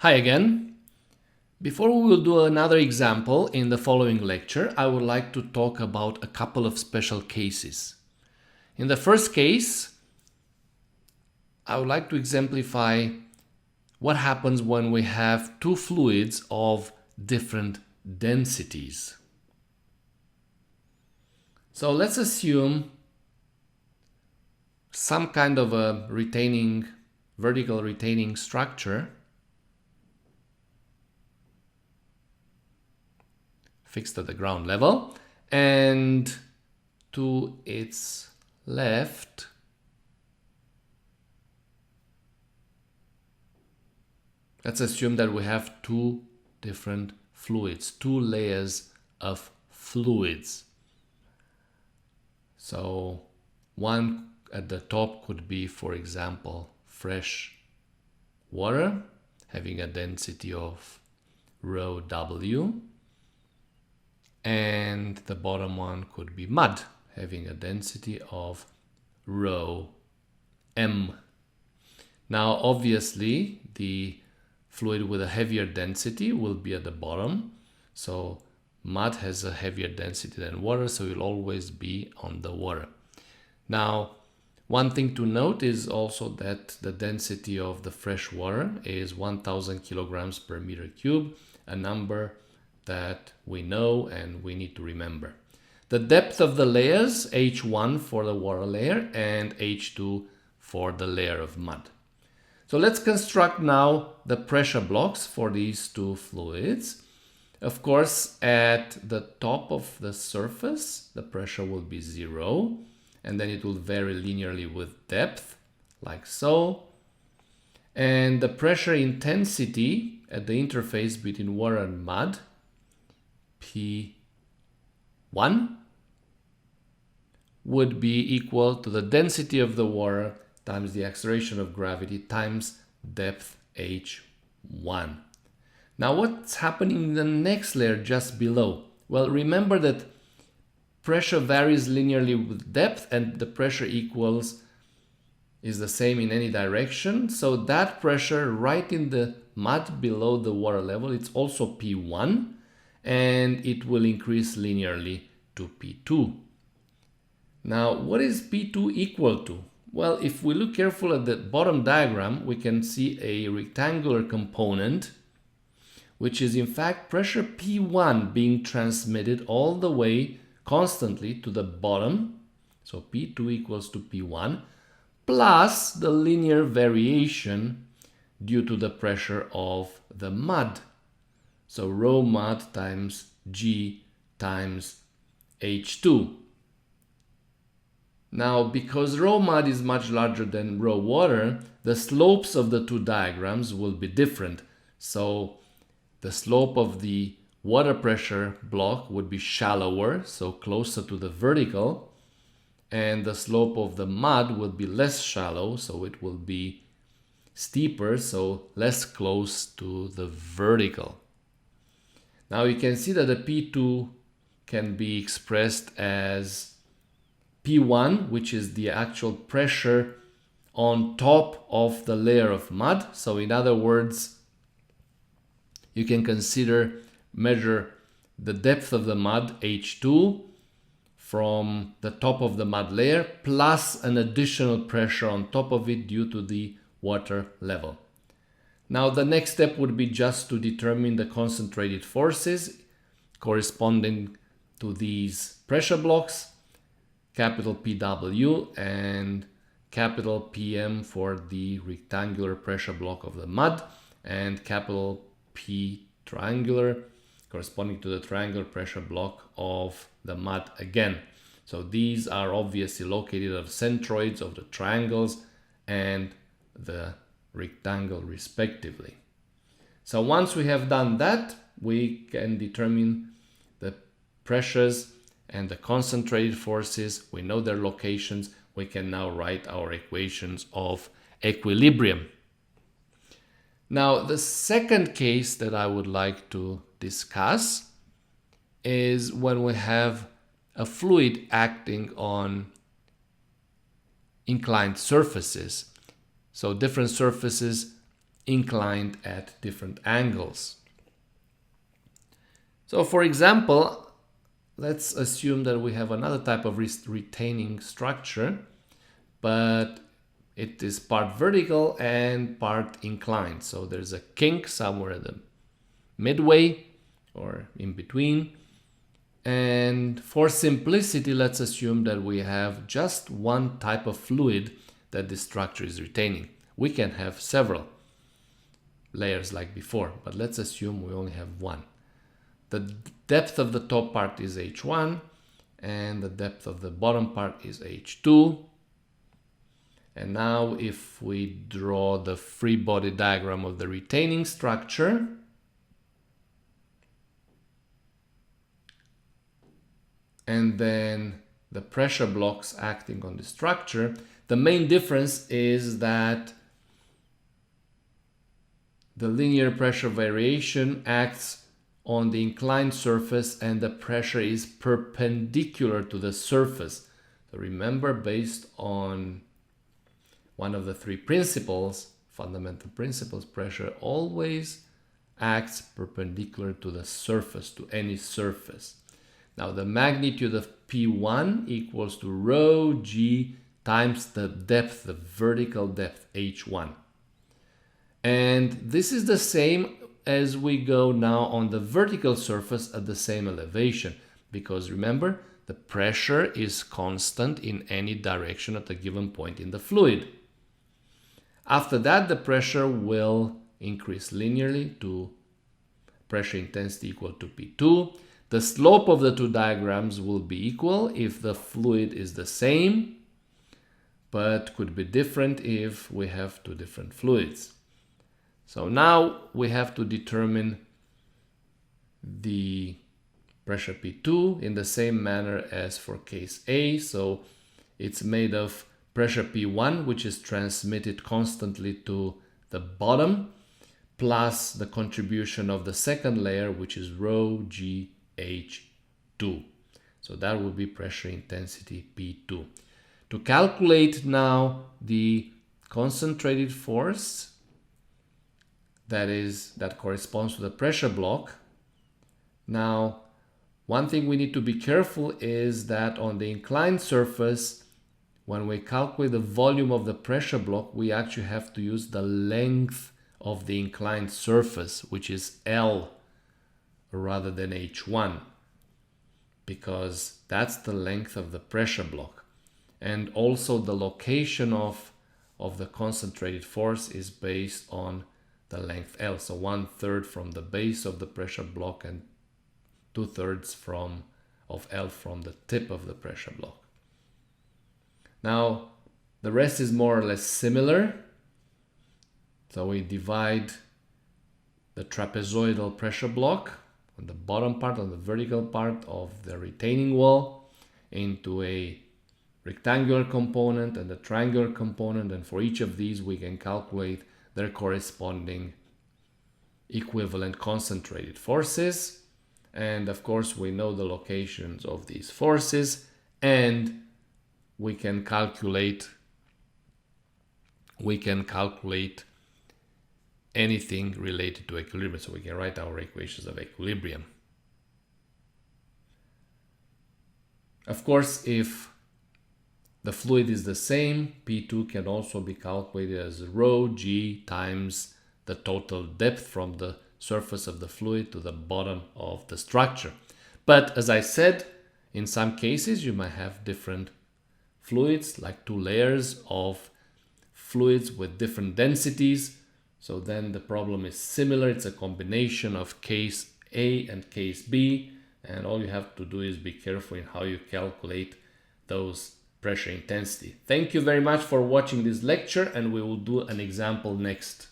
Hi again. Before we will do another example in the following lecture, I would like to talk about a couple of special cases. In the first case, I would like to exemplify what happens when we have two fluids of different densities. So let's assume some kind of a vertical retaining structure fixed at the ground level, and to its left let's assume that we have two different fluids, two layers of fluids. So one at the top could be, for example, fresh water having a density of rho W, and the bottom one could be mud having a density of rho M. Now obviously the fluid with a heavier density will be at the bottom, so mud has a heavier density than water, so it will always be on the water. Now one thing to note is also that the density of the fresh water is 1000 kilograms per meter cube, a number that we know and we need to remember. The depth of the layers, H1 for the water layer and H2 for the layer of mud. So let's construct now the pressure blocks for these two fluids. Of course, at the top of the surface, the pressure will be 0, and then it will vary linearly with depth, like so. And the pressure intensity at the interface between water and mud, P1, would be equal to the density of the water times the acceleration of gravity times depth h1. Now what's happening in the next layer just below? Well, remember that pressure varies linearly with depth, and the pressure is the same in any direction. So that pressure right in the mud below the water level, it's also P1, and it will increase linearly to P2. Now, what is P2 equal to? Well, if we look carefully at the bottom diagram, we can see a rectangular component, which is in fact pressure P1 being transmitted all the way constantly to the bottom. So P2 equals to P1 plus the linear variation due to the pressure of the mud. So rho mud times G times H2. Now, because rho mud is much larger than rho water, the slopes of the two diagrams will be different. So the slope of the water pressure block would be shallower, so closer to the vertical, and the slope of the mud would be less shallow, so it will be steeper, so less close to the vertical. Now you can see that the P2 can be expressed as P1, which is the actual pressure on top of the layer of mud. So in other words, you can measure the depth of the mud, H2, from the top of the mud layer, plus an additional pressure on top of it due to the water level. Now the next step would be just to determine the concentrated forces corresponding to these pressure blocks, capital PW and capital PM for the rectangular pressure block of the mud, and capital P triangular corresponding to the triangular pressure block of the mud again. So these are obviously located at the centroids of the triangles and the rectangle respectively. So once we have done that, we can determine the pressures and the concentrated forces. We know their locations. We can now write our equations of equilibrium. Now, the second case that I would like to discuss is when we have a fluid acting on inclined surfaces. So different surfaces inclined at different angles. So for example, let's assume that we have another type of retaining structure, but it is part vertical and part inclined. So there's a kink somewhere at the midway or in between. And for simplicity, let's assume that we have just one type of fluid that this structure is retaining. We can have several layers like before, but let's assume we only have one. The depth of the top part is H1 and the depth of the bottom part is H2. And now if we draw the free body diagram of the retaining structure, and then the pressure blocks acting on the structure, the main difference is that the linear pressure variation acts on the inclined surface and the pressure is perpendicular to the surface. So remember, based on one of the three principles, fundamental principles, pressure always acts perpendicular to the surface, to any surface. Now the magnitude of P1 equals to rho g times the depth, the vertical depth, H1. And this is the same as we go now on the vertical surface at the same elevation, because remember, the pressure is constant in any direction at a given point in the fluid. After that, the pressure will increase linearly to pressure intensity equal to P2. The slope of the two diagrams will be equal if the fluid is the same, but could be different if we have two different fluids. So now we have to determine the pressure P2 in the same manner as for case A. So it's made of pressure P1, which is transmitted constantly to the bottom, plus the contribution of the second layer, which is rho g H2. So that will be pressure intensity P2. To calculate now the concentrated force, that corresponds to the pressure block. Now, one thing we need to be careful is that on the inclined surface, when we calculate the volume of the pressure block, we actually have to use the length of the inclined surface, which is L, rather than H1, because that's the length of the pressure block. And also the location of the concentrated force is based on the length L. So 1/3 from the base of the pressure block and 2/3 of L from the tip of the pressure block. Now, the rest is more or less similar. So we divide the trapezoidal pressure block on the bottom part, on the vertical part of the retaining wall, into a rectangular component and a triangular component, and for each of these we can calculate their corresponding equivalent concentrated forces. And of course we know the locations of these forces, and we can calculate anything related to equilibrium. So we can write our equations of equilibrium. Of course, if the fluid is the same, P2 can also be calculated as rho g times the total depth from the surface of the fluid to the bottom of the structure. But as I said, in some cases you might have different fluids, like two layers of fluids with different densities. So then the problem is similar. It's a combination of case A and case B, and all you have to do is be careful in how you calculate those pressure intensity. Thank you very much for watching this lecture, and we will do an example next.